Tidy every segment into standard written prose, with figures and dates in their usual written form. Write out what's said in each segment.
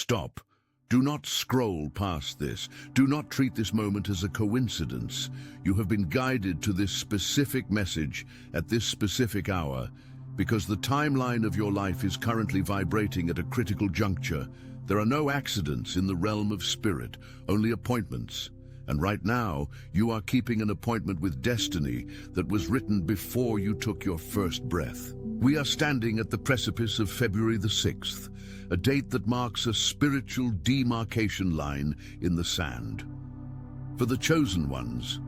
Stop. Do not scroll past this. Do not treat this moment as a coincidence. You have been guided to this specific message at this specific hour because the timeline of your life is currently vibrating at a critical juncture. There are no accidents in the realm of spirit, only appointments. And right now, you are keeping an appointment with destiny that was written before you took your first breath. We are standing at the precipice of February the 6th, a date that marks a spiritual demarcation line in the sand. For the chosen ones,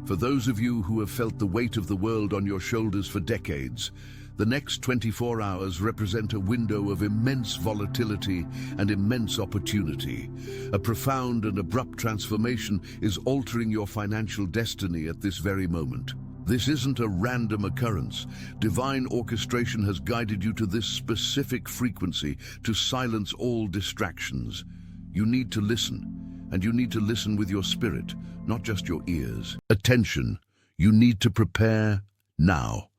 for those of you who have felt the weight of the world on your shoulders for decades, the next 24 hours represent a window of immense volatility and immense opportunity. A profound and abrupt transformation is altering your financial destiny at this very moment. This isn't a random occurrence. Divine orchestration has guided you to this specific frequency to silence all distractions. You need to listen, and you need to listen with your spirit, not just your ears. Attention, you need to prepare now.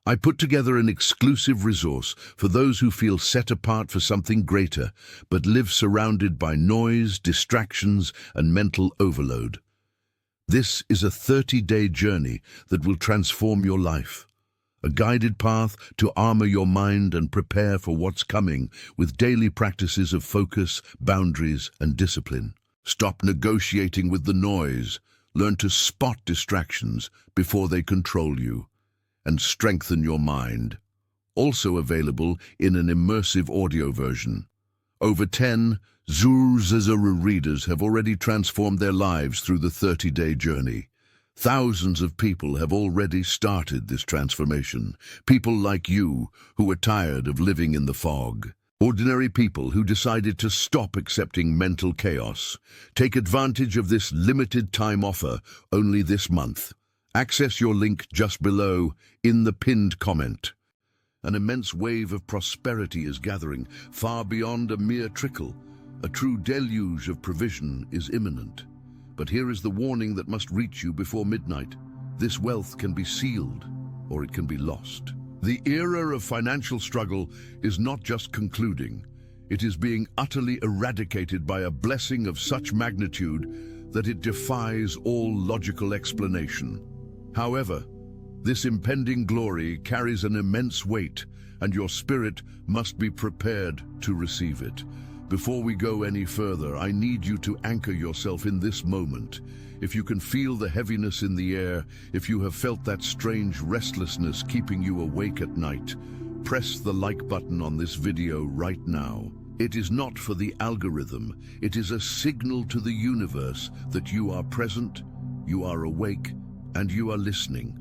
I put together an exclusive resource for those who feel set apart for something greater, but live surrounded by noise, distractions, and mental overload. This is a 30-day journey that will transform your life. A guided path to armor your mind and prepare for what's coming with daily practices of focus, boundaries, and discipline. Stop negotiating with the noise. Learn to spot distractions before they control you. And strengthen your mind. Also available in an immersive audio version. Over 10 Zuru readers have already transformed their lives through the 30-day journey. Thousands of people have already started this transformation. People like you who are tired of living in the fog. Ordinary people who decided to stop accepting mental chaos. Take advantage of this limited time offer only this month. Access your link just below in the pinned comment. An immense wave of prosperity is gathering, far beyond a mere trickle. A true deluge of provision is imminent. But here is the warning that must reach you before midnight. This wealth can be sealed, or it can be lost. The era of financial struggle is not just concluding. It is being utterly eradicated by a blessing of such magnitude that it defies all logical explanation. However, this impending glory carries an immense weight, and your spirit must be prepared to receive it. Before we go any further, I need you to anchor yourself in this moment. If you can feel the heaviness in the air, if you have felt that strange restlessness keeping you awake at night, press the like button on this video right now. It is not for the algorithm. It is a signal to the universe that you are present, you are awake, and you are listening.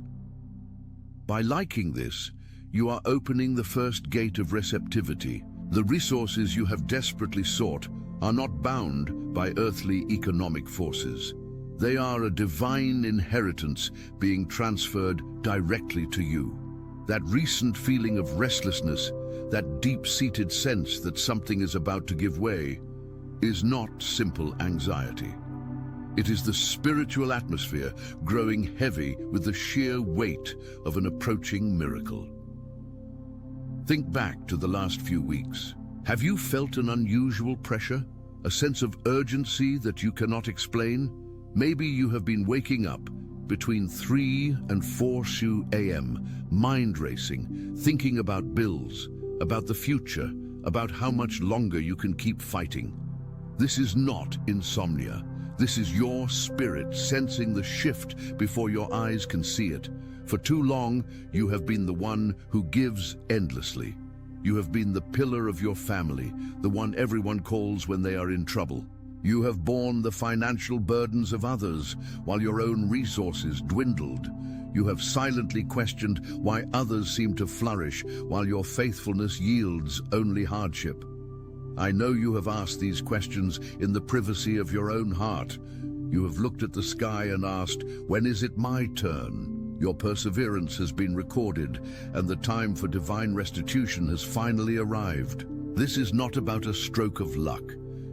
By liking this, you are opening the first gate of receptivity. The resources you have desperately sought are not bound by earthly economic forces. They are a divine inheritance being transferred directly to you. That recent feeling of restlessness, that deep-seated sense that something is about to give way, is not simple anxiety. It is the spiritual atmosphere growing heavy with the sheer weight of an approaching miracle. Think back to the last few weeks. Have you felt an unusual pressure? A sense of urgency that you cannot explain? Maybe you have been waking up between 3 and 4 a.m., mind racing, thinking about bills, about the future, about how much longer you can keep fighting. This is not insomnia. This is your spirit sensing the shift before your eyes can see it. For too long, you have been the one who gives endlessly. You have been the pillar of your family, the one everyone calls when they are in trouble. You have borne the financial burdens of others while your own resources dwindled. You have silently questioned why others seem to flourish while your faithfulness yields only hardship. I know you have asked these questions in the privacy of your own heart. You have looked at the sky and asked, when is it my turn? Your perseverance has been recorded, and the time for divine restitution has finally arrived. This is not about a stroke of luck.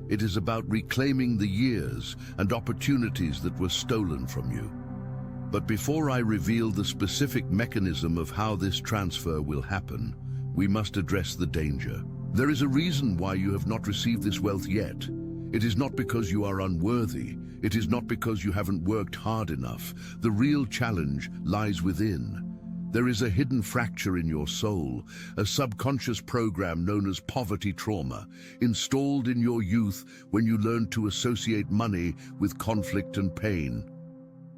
It is about reclaiming the years and opportunities that were stolen from you. But before I reveal the specific mechanism of how this transfer will happen, we must address the danger. There is a reason why you have not received this wealth yet. It is not because you are unworthy. It is not because you haven't worked hard enough. The real challenge lies within. There is a hidden fracture in your soul, a subconscious program known as poverty trauma, installed in your youth when you learned to associate money with conflict and pain.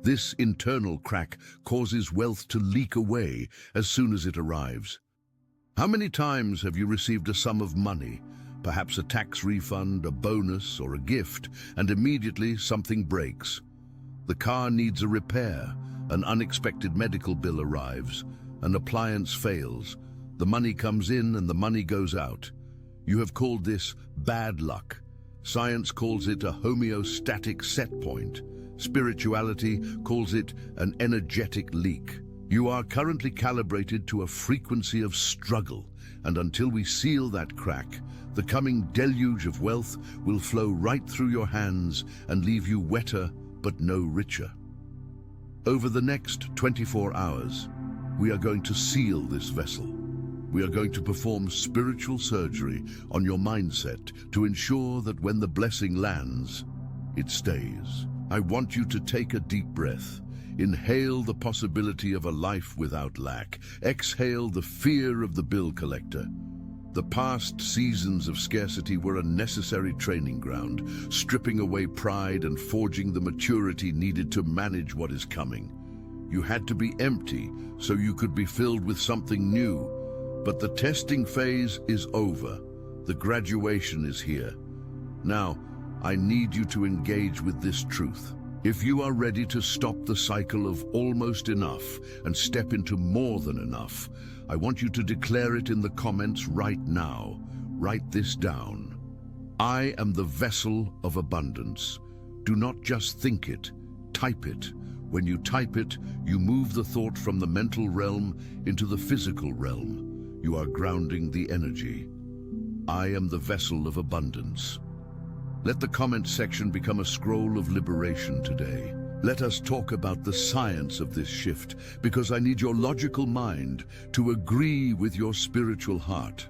This internal crack causes wealth to leak away as soon as it arrives. How many times have you received a sum of money, perhaps a tax refund, a bonus, or a gift, and immediately something breaks? The car needs a repair, an unexpected medical bill arrives, an appliance fails, the money comes in and the money goes out. You have called this bad luck. Science calls it a homeostatic set point. Spirituality calls it an energetic leak. You are currently calibrated to a frequency of struggle, and until we seal that crack, the coming deluge of wealth will flow right through your hands and leave you wetter but no richer. Over the next 24 hours, we are going to seal this vessel. We are going to perform spiritual surgery on your mindset to ensure that when the blessing lands, it stays. I want you to take a deep breath. Inhale the possibility of a life without lack. Exhale the fear of the bill collector. The past seasons of scarcity were a necessary training ground, stripping away pride and forging the maturity needed to manage what is coming. You had to be empty so you could be filled with something new. But the testing phase is over. The graduation is here. Now, I need you to engage with this truth. If you are ready to stop the cycle of almost enough and step into more than enough, I want you to declare it in the comments right now. Write this down. I am the vessel of abundance. Do not just think it, type it. When you type it, you move the thought from the mental realm into the physical realm. You are grounding the energy. I am the vessel of abundance. Let the comment section become a scroll of liberation today. Let us talk about the science of this shift, because I need your logical mind to agree with your spiritual heart.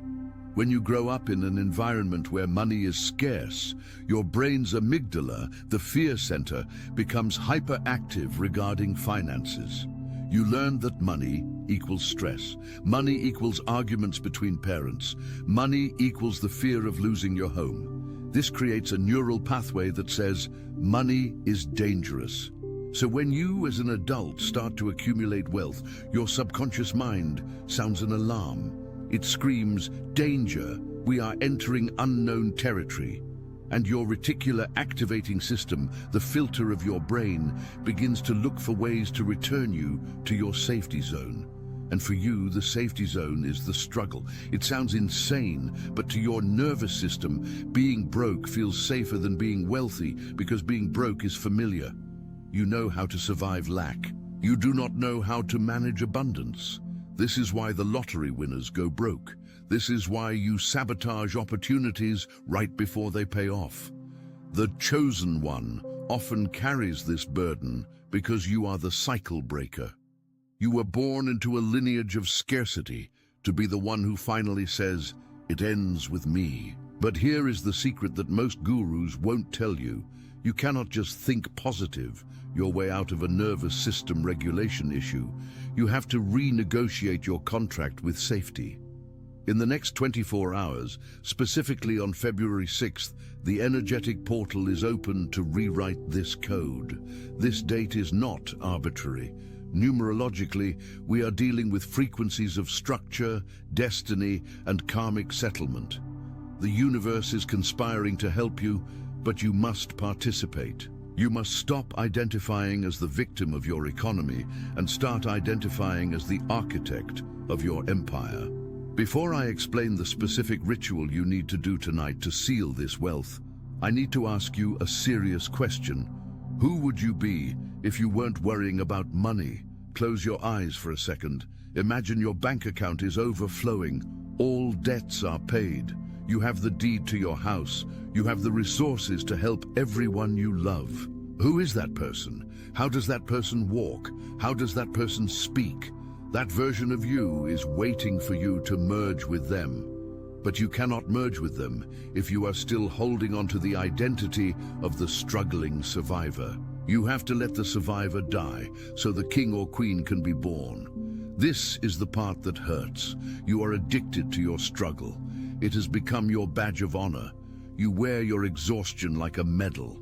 When you grow up in an environment where money is scarce, your brain's amygdala, the fear center, becomes hyperactive regarding finances. You learn that money equals stress. Money equals arguments between parents. Money equals the fear of losing your home. This creates a neural pathway that says, money is dangerous. So when you, as an adult, start to accumulate wealth, your subconscious mind sounds an alarm. It screams, danger, we are entering unknown territory. And your reticular activating system, the filter of your brain, begins to look for ways to return you to your safety zone. And for you, the safety zone is the struggle. It sounds insane, but to your nervous system, being broke feels safer than being wealthy because being broke is familiar. You know how to survive lack. You do not know how to manage abundance. This is why the lottery winners go broke. This is why you sabotage opportunities right before they pay off. The chosen one often carries this burden because you are the cycle breaker. You were born into a lineage of scarcity to be the one who finally says, it ends with me. But here is the secret that most gurus won't tell you. You cannot just think positive your way out of a nervous system regulation issue. You have to renegotiate your contract with safety. In the next 24 hours, specifically on February 6th, the energetic portal is open to rewrite this code. This date is not arbitrary. Numerologically, we are dealing with frequencies of structure, destiny, and karmic settlement. The universe is conspiring to help you, but you must participate. You must stop identifying as the victim of your economy and start identifying as the architect of your empire. Before I explain the specific ritual you need to do tonight to seal this wealth, I need to ask you a serious question. Who would you be if you weren't worrying about money? Close your eyes for a second. Imagine your bank account is overflowing. All debts are paid. You have the deed to your house. You have the resources to help everyone you love. Who is that person? How does that person walk? How does that person speak? That version of you is waiting for you to merge with them. but you cannot merge with them if you are still holding on to the identity of the struggling survivor. You have to let the survivor die so the king or queen can be born. This is the part that hurts. You are addicted to your struggle. It has become your badge of honor. You wear your exhaustion like a medal.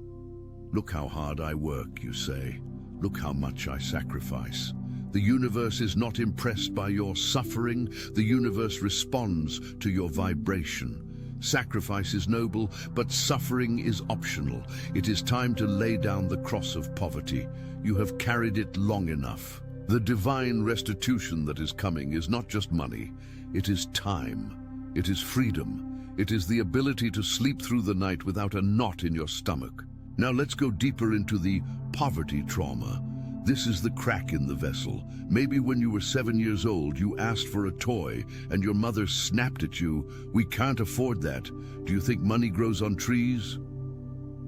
Look how hard I work, you say. Look how much I sacrifice. The universe is not impressed by your suffering. The universe responds to your vibration. Sacrifice is noble, but suffering is optional. It is time to lay down the cross of poverty. You have carried it long enough. The divine restitution that is coming is not just money. It is time. It is freedom. It is the ability to sleep through the night without a knot in your stomach. Now let's go deeper into the poverty trauma. This is the crack in the vessel. Maybe when you were 7 years old, you asked for a toy and your mother snapped at you, "We can't afford that. Do you think money grows on trees?"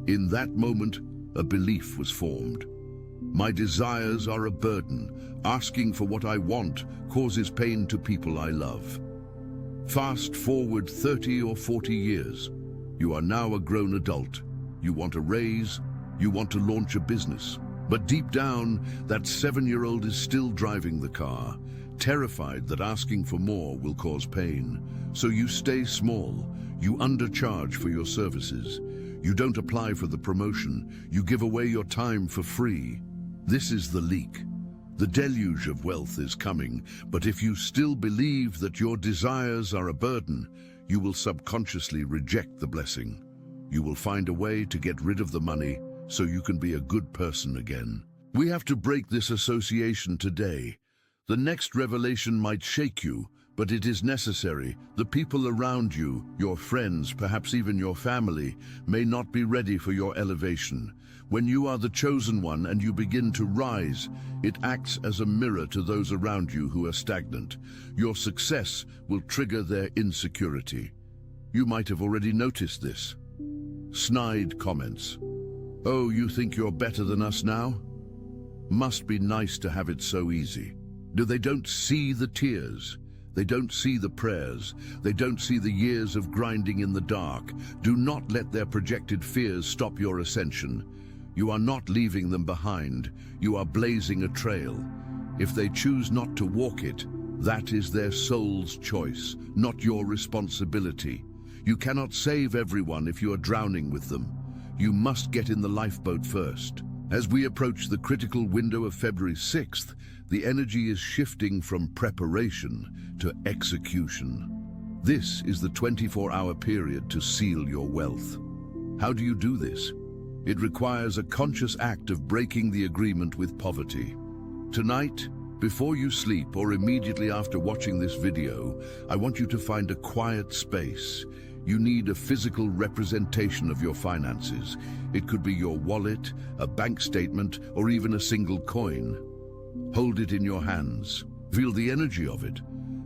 In that moment, a belief was formed. My desires are a burden. Asking for what I want causes pain to people I love. Fast forward 30 or 40 years. You are now a grown adult. You want a raise. You want to launch a business. But deep down, that 7-year-old is still driving the car, terrified that asking for more will cause pain. So you stay small. You undercharge for your services. You don't apply for the promotion. You give away your time for free. This is the leak. The deluge of wealth is coming, but if you still believe that your desires are a burden, you will subconsciously reject the blessing. You will find a way to get rid of the money so you can be a good person again. We have to break this association today. The next revelation might shake you, but it is necessary. The people around you, your friends, perhaps even your family, may not be ready for your elevation. When you are the chosen one and you begin to rise, it acts as a mirror to those around you who are stagnant. Your success will trigger their insecurity. You might have already noticed this. Snide comments. "Oh, you think you're better than us now? Must be nice to have it so easy." They don't see the tears. They don't see the prayers. They don't see the years of grinding in the dark. Do not let their projected fears stop your ascension. You are not leaving them behind. You are blazing a trail. If they choose not to walk it, that is their soul's choice, not your responsibility. You cannot save everyone if you are drowning with them. You must get in the lifeboat first. As we approach the critical window of February 6th, the energy is shifting from preparation to execution. This is the 24-hour period to seal your wealth. How do you do this? It requires a conscious act of breaking the agreement with poverty. Tonight, before you sleep or immediately after watching this video, I want you to find a quiet space. You need a physical representation of your finances. It could be your wallet, a bank statement, or even a single coin. Hold it in your hands. Feel the energy of it.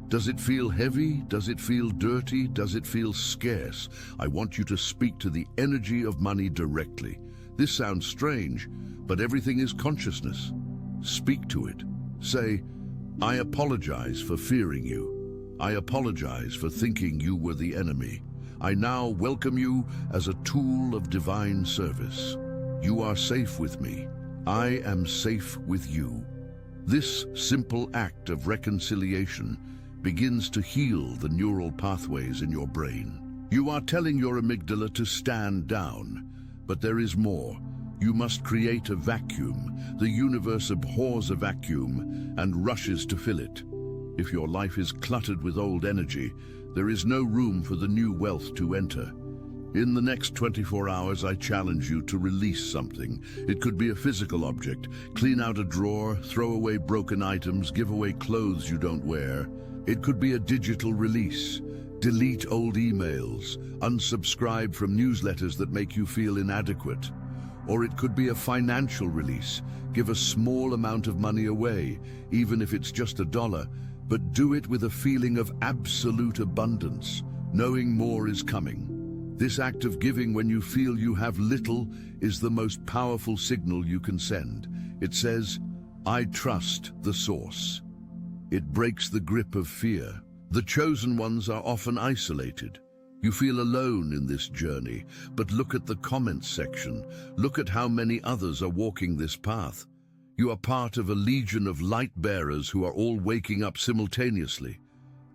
Does it feel heavy? Does it feel dirty? Does it feel scarce? I want you to speak to the energy of money directly. This sounds strange, but everything is consciousness. Speak to it. Say, "I apologize for fearing you. I apologize for thinking you were the enemy. I now welcome you as a tool of divine service. You are safe with me. I am safe with you." This simple act of reconciliation begins to heal the neural pathways in your brain. You are telling your amygdala to stand down, but there is more. You must create a vacuum. The universe abhors a vacuum and rushes to fill it. If your life is cluttered with old energy, there is no room for the new wealth to enter. In the next 24 hours, I challenge you to release something. It could be a physical object. Clean out a drawer, throw away broken items, give away clothes you don't wear. It could be a digital release. Delete old emails, unsubscribe from newsletters that make you feel inadequate. Or it could be a financial release. Give a small amount of money away, even if it's just $1, but do it with a feeling of absolute abundance, knowing more is coming. This act of giving when you feel you have little is the most powerful signal you can send. It says, "I trust the source." It breaks the grip of fear. The chosen ones are often isolated. You feel alone in this journey, but look at the comments section. Look at how many others are walking this path. You are part of a legion of light bearers who are all waking up simultaneously.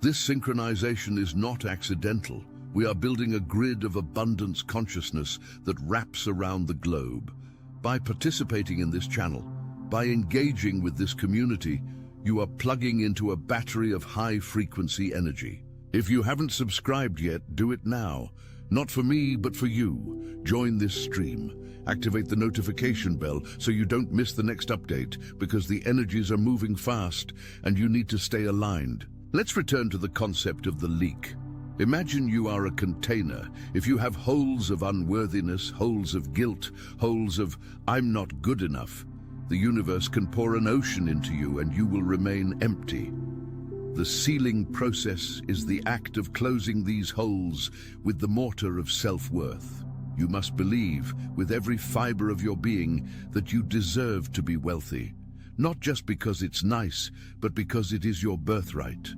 This synchronization is not accidental. We are building a grid of abundance consciousness that wraps around the globe. By participating in this channel, by engaging with this community, you are plugging into a battery of high-frequency energy. If you haven't subscribed yet, do it now. Not for me, but for you. Join this stream. Activate the notification bell so you don't miss the next update, because the energies are moving fast and you need to stay aligned. Let's return to the concept of the leak. Imagine you are a container. If you have holes of unworthiness, holes of guilt, holes of "I'm not good enough," the universe can pour an ocean into you and you will remain empty. The sealing process is the act of closing these holes with the mortar of self-worth. You must believe with every fiber of your being that you deserve to be wealthy, not just because it's nice, but because it is your birthright.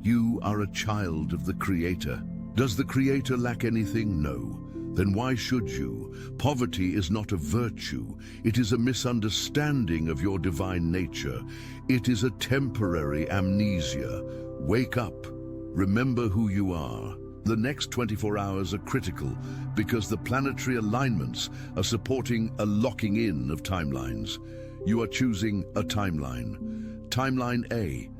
You are a child of the Creator. Does the Creator lack anything? No. Then why should you? Poverty is not a virtue. It is a misunderstanding of your divine nature. It is a temporary amnesia. Wake up. Remember who you are. The next 24 hours are critical because the planetary alignments are supporting a locking in of timelines. You are choosing a timeline. Timeline A.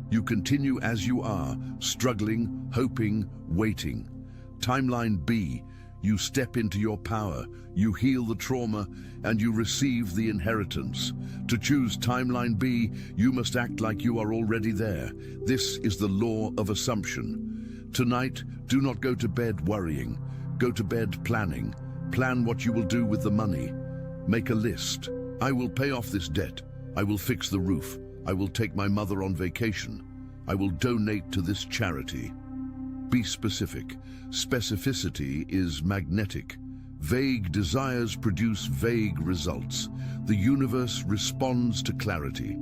You continue as you are, struggling, hoping, waiting. Timeline B. You step into your power, you heal the trauma, and you receive the inheritance. To choose timeline B, you must act like you are already there. This is the law of assumption. Tonight, do not go to bed worrying. Go to bed planning. Plan what you will do with the money. Make a list. I will pay off this debt. I will fix the roof. I will take my mother on vacation. I will donate to this charity. Be specific. Specificity is magnetic. Vague desires produce vague results. The universe responds to clarity.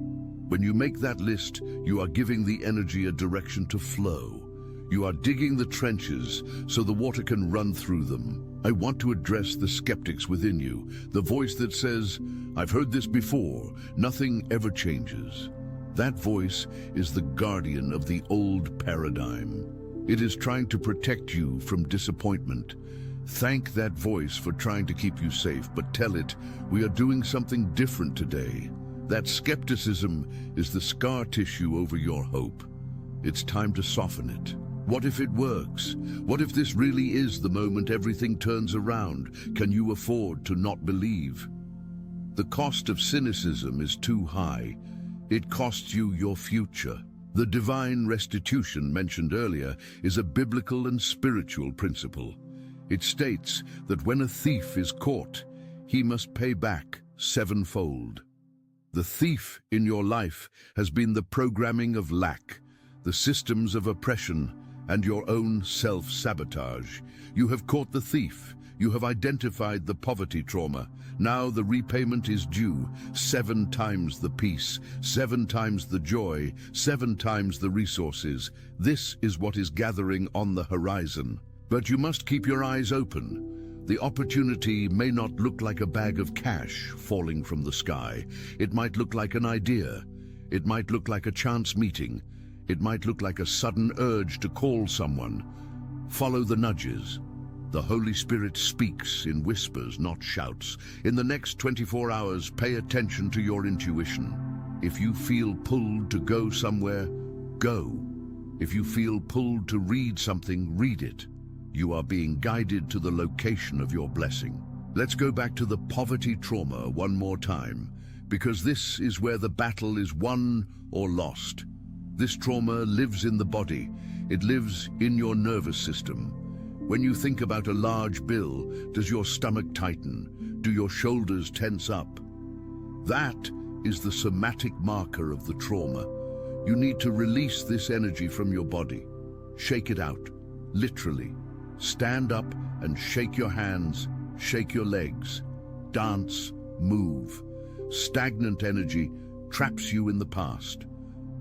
When you make that list, you are giving the energy a direction to flow. You are digging the trenches so the water can run through them. I want to address the skeptics within you, the voice that says, "I've heard this before, nothing ever changes." That voice is the guardian of the old paradigm. It is trying to protect you from disappointment. Thank that voice for trying to keep you safe, but tell it, we are doing something different today. That skepticism is the scar tissue over your hope. It's time to soften it. What if it works? What if this really is the moment everything turns around? Can you afford to not believe? The cost of cynicism is too high. It costs you your future. The divine restitution mentioned earlier is a biblical and spiritual principle. It states that when a thief is caught, he must pay back sevenfold. The thief in your life has been the programming of lack, the systems of oppression, and your own self-sabotage. You have caught the thief. You have identified the poverty trauma. Now the repayment is due. 7 times the peace, 7 times the joy, 7 times the resources. This is what is gathering on the horizon. But you must keep your eyes open. The opportunity may not look like a bag of cash falling from the sky. It might look like an idea. It might look like a chance meeting. It might look like a sudden urge to call someone. Follow the nudges. The Holy Spirit speaks in whispers, not shouts. In the next 24 hours, pay attention to your intuition. If you feel pulled to go somewhere, go. If you feel pulled to read something, read it. You are being guided to the location of your blessing. Let's go back to the poverty trauma one more time, because this is where the battle is won or lost. This trauma lives in the body. It lives in your nervous system. When you think about a large bill, does your stomach tighten? Do your shoulders tense up? That is the somatic marker of the trauma. You need to release this energy from your body. Shake it out, literally. Stand up and shake your hands, shake your legs. Dance, move. Stagnant energy traps you in the past.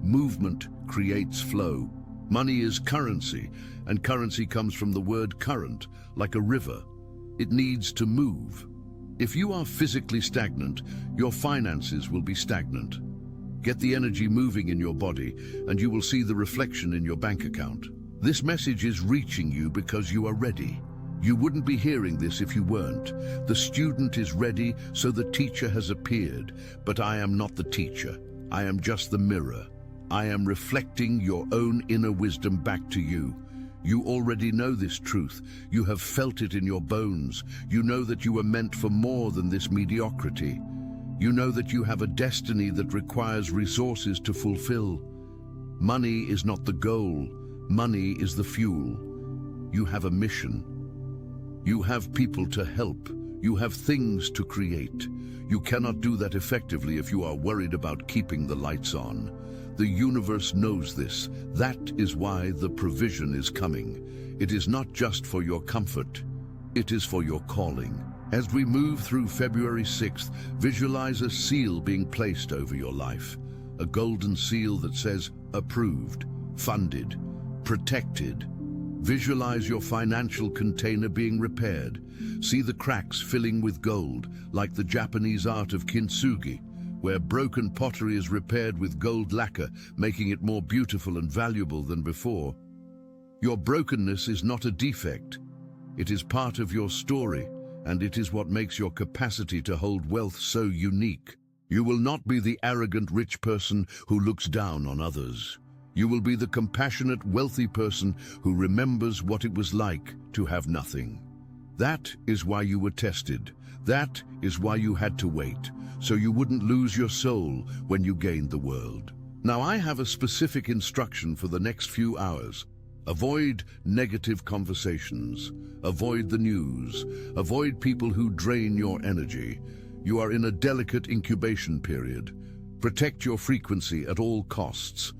Movement creates flow. Money is currency, and currency comes from the word current, like a river. It needs to move. If you are physically stagnant, your finances will be stagnant. Get the energy moving in your body, and you will see the reflection in your bank account. This message is reaching you because you are ready. You wouldn't be hearing this if you weren't. The student is ready, so the teacher has appeared. But I am not the teacher. I am just the mirror. I am reflecting your own inner wisdom back to you. You already know this truth. You have felt it in your bones. You know that you were meant for more than this mediocrity. You know that you have a destiny that requires resources to fulfill. Money is not the goal. Money is the fuel. You have a mission. You have people to help. You have things to create. You cannot do that effectively if you are worried about keeping the lights on. The universe knows this. That is why the provision is coming. It is not just for your comfort. It is for your calling. As we move through February 6th, visualize a seal being placed over your life. A golden seal that says, approved, funded, protected. Visualize your financial container being repaired. See the cracks filling with gold, like the Japanese art of kintsugi, where broken pottery is repaired with gold lacquer, making it more beautiful and valuable than before. Your brokenness is not a defect. It is part of your story, and it is what makes your capacity to hold wealth so unique. You will not be the arrogant rich person who looks down on others. You will be the compassionate, wealthy person who remembers what it was like to have nothing. That is why you were tested. That is why you had to wait, so you wouldn't lose your soul when you gained the world. Now I have a specific instruction for the next few hours. Avoid negative conversations. Avoid the news. Avoid people who drain your energy. You are in a delicate incubation period. Protect your frequency at all costs.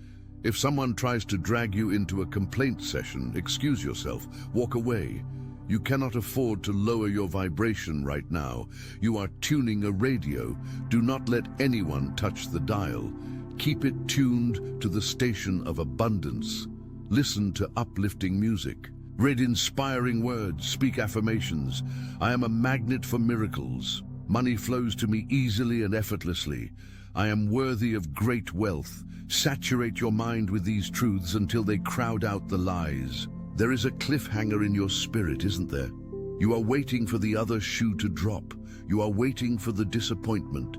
If someone tries to drag you into a complaint session, excuse yourself, walk away. You cannot afford to lower your vibration right now. You are tuning a radio. Do not let anyone touch the dial. Keep it tuned to the station of abundance. Listen to uplifting music. Read inspiring words. Speak affirmations. I am a magnet for miracles. Money flows to me easily and effortlessly. I am worthy of great wealth. Saturate your mind with these truths until they crowd out the lies. There is a cliffhanger in your spirit, isn't there? You are waiting for the other shoe to drop. You are waiting for the disappointment.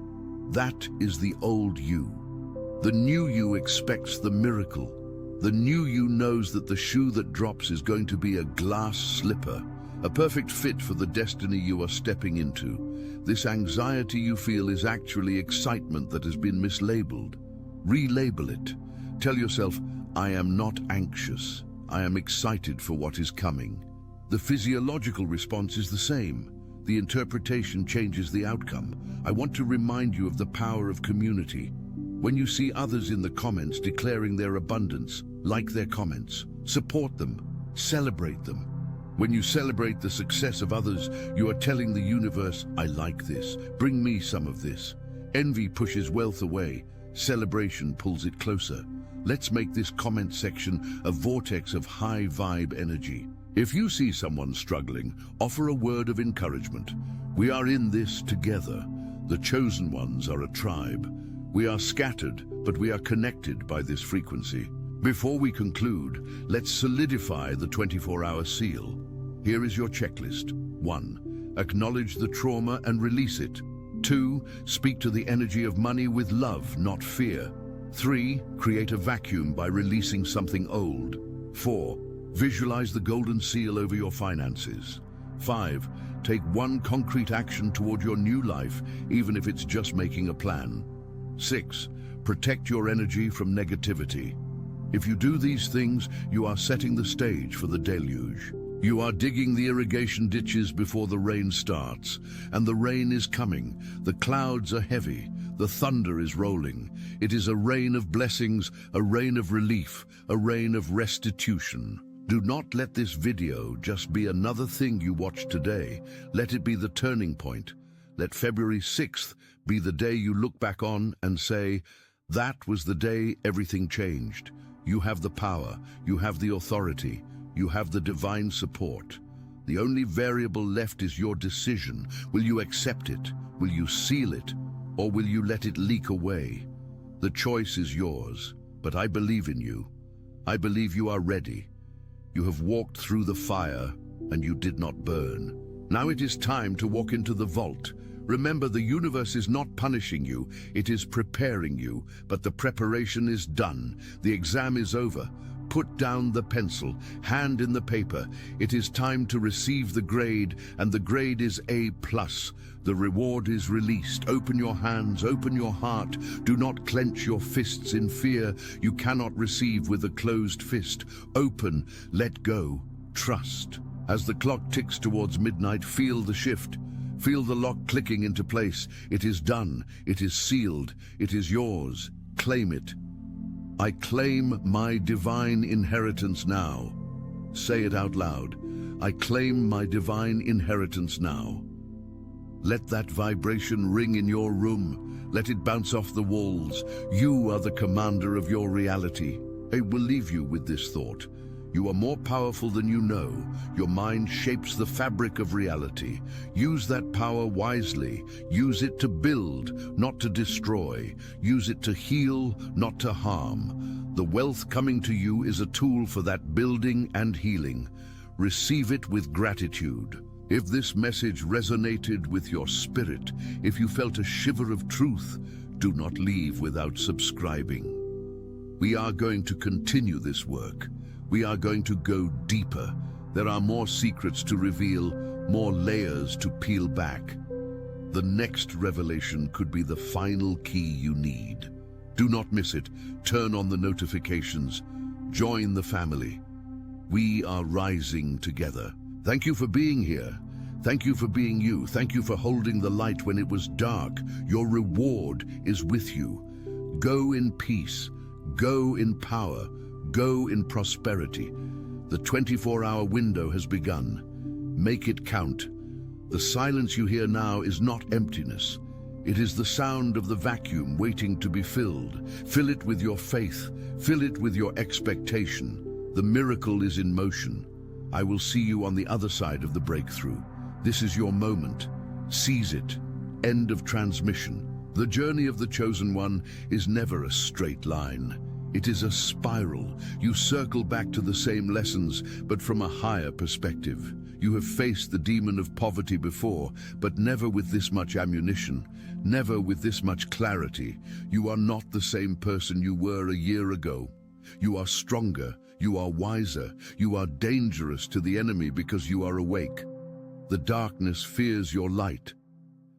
That is the old you. The new you expects the miracle. The new you knows that the shoe that drops is going to be a glass slipper, a perfect fit for the destiny you are stepping into. This anxiety you feel is actually excitement that has been mislabeled. Relabel it. Tell yourself, I am not anxious. I am excited for what is coming. The physiological response is the same. The interpretation changes the outcome. I want to remind you of the power of community. When you see others in the comments declaring their abundance, like their comments, support them, celebrate them. When you celebrate the success of others, you are telling the universe, I like this, bring me some of this. Envy pushes wealth away. Celebration pulls it closer. Let's make this comment section a vortex of high vibe energy. If you see someone struggling, offer a word of encouragement. We are in this together. The chosen ones are a tribe. We are scattered, but we are connected by this frequency. Before we conclude, let's solidify the 24-hour seal. Here is your checklist. 1. Acknowledge the trauma and release it. 2. Speak to the energy of money with love, not fear. 3. Create a vacuum by releasing something old. 4. Visualize the golden seal over your finances. 5. Take one concrete action toward your new life, even if it's just making a plan. 6. Protect your energy from negativity. If you do these things, you are setting the stage for the deluge. You are digging the irrigation ditches before the rain starts, and the rain is coming. The clouds are heavy. The thunder is rolling. It is a rain of blessings, a rain of relief, a rain of restitution. Do not let this video just be another thing you watch today. Let it be the turning point. Let February 6th be the day you look back on and say, that was the day everything changed. You have the power, you have the authority, you have the divine support. The only variable left is your decision. Will you accept it? Will you seal it? Or will you let it leak away? The choice is yours, but I believe in you. I believe you are ready. You have walked through the fire, and you did not burn. Now it is time to walk into the vault. Remember, the universe is not punishing you, it is preparing you, but the preparation is done. The exam is over. Put down the pencil, hand in the paper. It is time to receive the grade, and the grade is A+. The reward is released. Open your hands, open your heart. Do not clench your fists in fear. You cannot receive with a closed fist. Open, let go, trust. As the clock ticks towards midnight, feel the shift. Feel the lock clicking into place. It is done. It is sealed. It is yours. Claim it. I claim my divine inheritance now. Say it out loud. I claim my divine inheritance now. Let that vibration ring in your room. Let it bounce off the walls. You are the commander of your reality. I will leave you with this thought. You are more powerful than you know. Your mind shapes the fabric of reality. Use that power wisely. Use it to build, not to destroy. Use it to heal, not to harm. The wealth coming to you is a tool for that building and healing. Receive it with gratitude. If this message resonated with your spirit, if you felt a shiver of truth, do not leave without subscribing. We are going to continue this work. We are going to go deeper. There are more secrets to reveal, more layers to peel back. The next revelation could be the final key you need. Do not miss it. Turn on the notifications. Join the family. We are rising together. Thank you for being here. Thank you for being you. Thank you for holding the light when it was dark. Your reward is with you. Go in peace. Go in power. Go in prosperity. The 24-hour window has begun. Make it count. The silence you hear now is not emptiness. It is the sound of the vacuum waiting to be filled. Fill it with your faith. Fill it with your expectation. The miracle is in motion. I will see you on the other side of the breakthrough. This is your moment. Seize it. End of transmission. The journey of the chosen one is never a straight line. It is a spiral. You circle back to the same lessons, but from a higher perspective. You have faced the demon of poverty before, but never with this much ammunition, never with this much clarity. You are not the same person you were a year ago. You are stronger, you are wiser, you are dangerous to the enemy because you are awake. The darkness fears your light.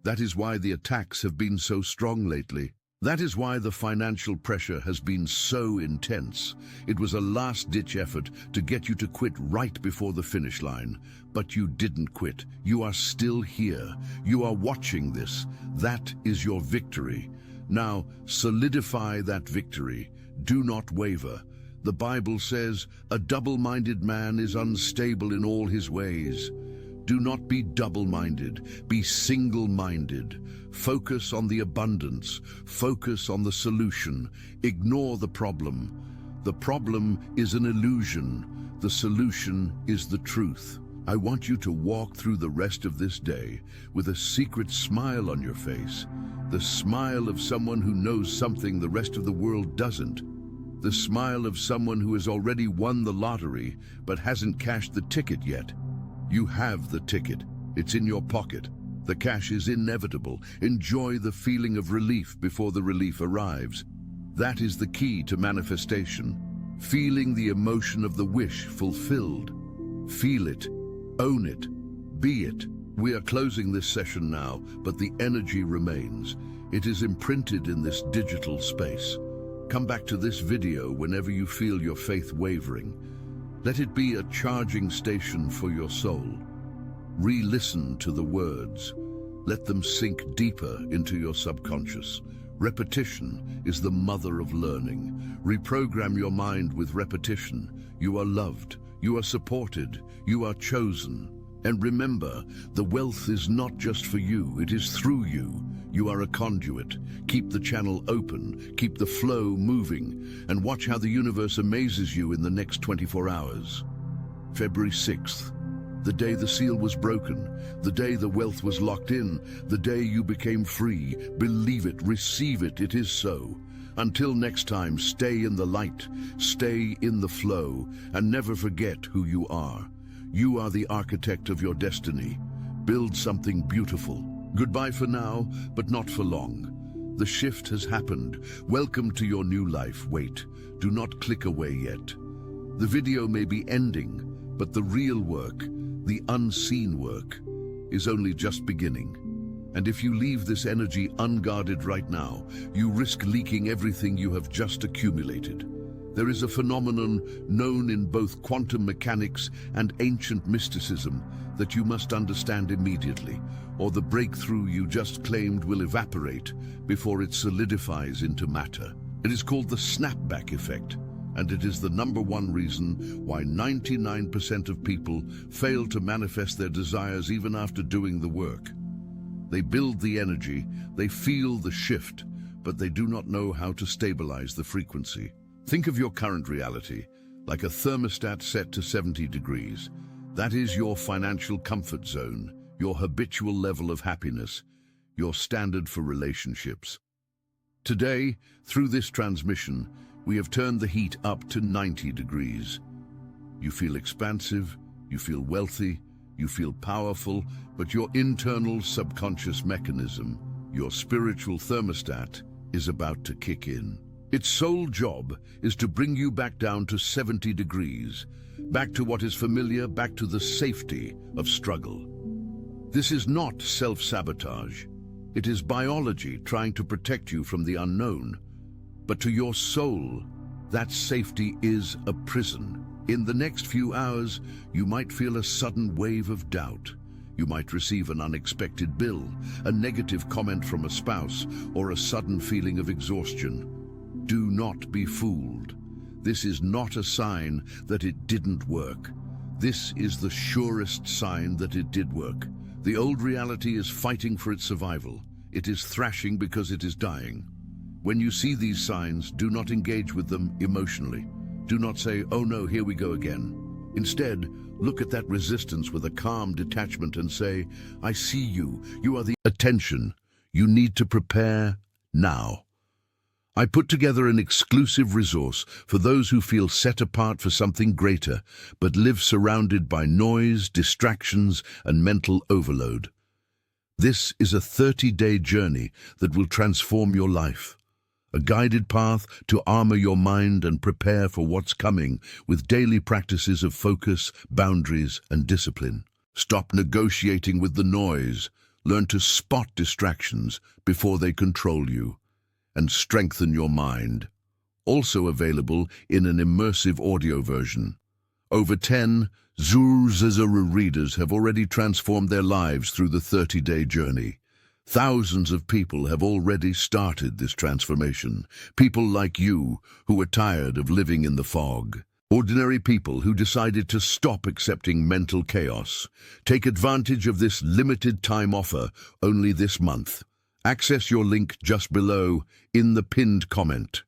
That is why the attacks have been so strong lately. That is why the financial pressure has been so intense. It was a last-ditch effort to get you to quit right before the finish line. But you didn't quit. You are still here. You are watching this. That is your victory. Now, solidify that victory. Do not waver. The Bible says, a double-minded man is unstable in all his ways. Do not be double-minded. Be single-minded. Focus on the abundance. Focus on the solution. Ignore the problem. The problem is an illusion. The solution is the truth. I want you to walk through the rest of this day with a secret smile on your face. The smile of someone who knows something the rest of the world doesn't. The smile of someone who has already won the lottery but hasn't cashed the ticket yet. You have the ticket. It's in your pocket. The cash is inevitable. Enjoy the feeling of relief before the relief arrives. That is the key to manifestation. Feeling the emotion of the wish fulfilled. Feel it. Own it. Be it. We are closing this session now, but the energy remains. It is imprinted in this digital space. Come back to this video whenever you feel your faith wavering. Let it be a charging station for your soul. Re-listen to the words. Let them sink deeper into your subconscious. Repetition is the mother of learning. Reprogram your mind with repetition. You are loved. You are supported. You are chosen. And remember, the wealth is not just for you, it is through you. You are a conduit. Keep the channel open, keep the flow moving, and watch how the universe amazes you in the next 24 hours. February 6th, the day the seal was broken, the day the wealth was locked in, the day you became free. Believe it, receive it, it is so. Until next time, stay in the light, stay in the flow, and never forget who you are. You are the architect of your destiny. Build something beautiful. Goodbye for now, but not for long. The shift has happened. Welcome to your new life. Wait, do not click away yet. The video may be ending, but the real work, the unseen work, is only just beginning. And if you leave this energy unguarded right now, you risk leaking everything you have just accumulated. There is a phenomenon known in both quantum mechanics and ancient mysticism that you must understand immediately, or the breakthrough you just claimed will evaporate before it solidifies into matter. It is called the snapback effect, and it is the #1 reason why 99% of people fail to manifest their desires even after doing the work. They build the energy, they feel the shift, but they do not know how to stabilize the frequency. Think of your current reality like a thermostat set to 70 degrees. That is your financial comfort zone, your habitual level of happiness, your standard for relationships. Today, through this transmission, we have turned the heat up to 90 degrees. You feel expansive, you feel wealthy, you feel powerful, but your internal subconscious mechanism, your spiritual thermostat, is about to kick in. Its sole job is to bring you back down to 70 degrees, back to what is familiar, back to the safety of struggle. This is not self-sabotage. It is biology trying to protect you from the unknown. But to your soul, that safety is a prison. In the next few hours, you might feel a sudden wave of doubt. You might receive an unexpected bill, a negative comment from a spouse, or a sudden feeling of exhaustion. Do not be fooled. This is not a sign that it didn't work. This is the surest sign that it did work. The old reality is fighting for its survival. It is thrashing because it is dying. When you see these signs, do not engage with them emotionally. Do not say, "Oh no, here we go again." Instead, look at that resistance with a calm detachment and say, "I see you. You are the attention. You need to prepare now." I put together an exclusive resource for those who feel set apart for something greater, but live surrounded by noise, distractions, and mental overload. This is a 30-day journey that will transform your life. A guided path to armor your mind and prepare for what's coming with daily practices of focus, boundaries, and discipline. Stop negotiating with the noise. Learn to spot distractions before they control you, and strengthen your mind. Also available in an immersive audio version. Over 10 Zuru readers have already transformed their lives through the 30-day journey. Thousands of people have already started this transformation. People like you who are tired of living in the fog. Ordinary people who decided to stop accepting mental chaos. Take advantage of this limited time offer only this month. Access your link just below in the pinned comment.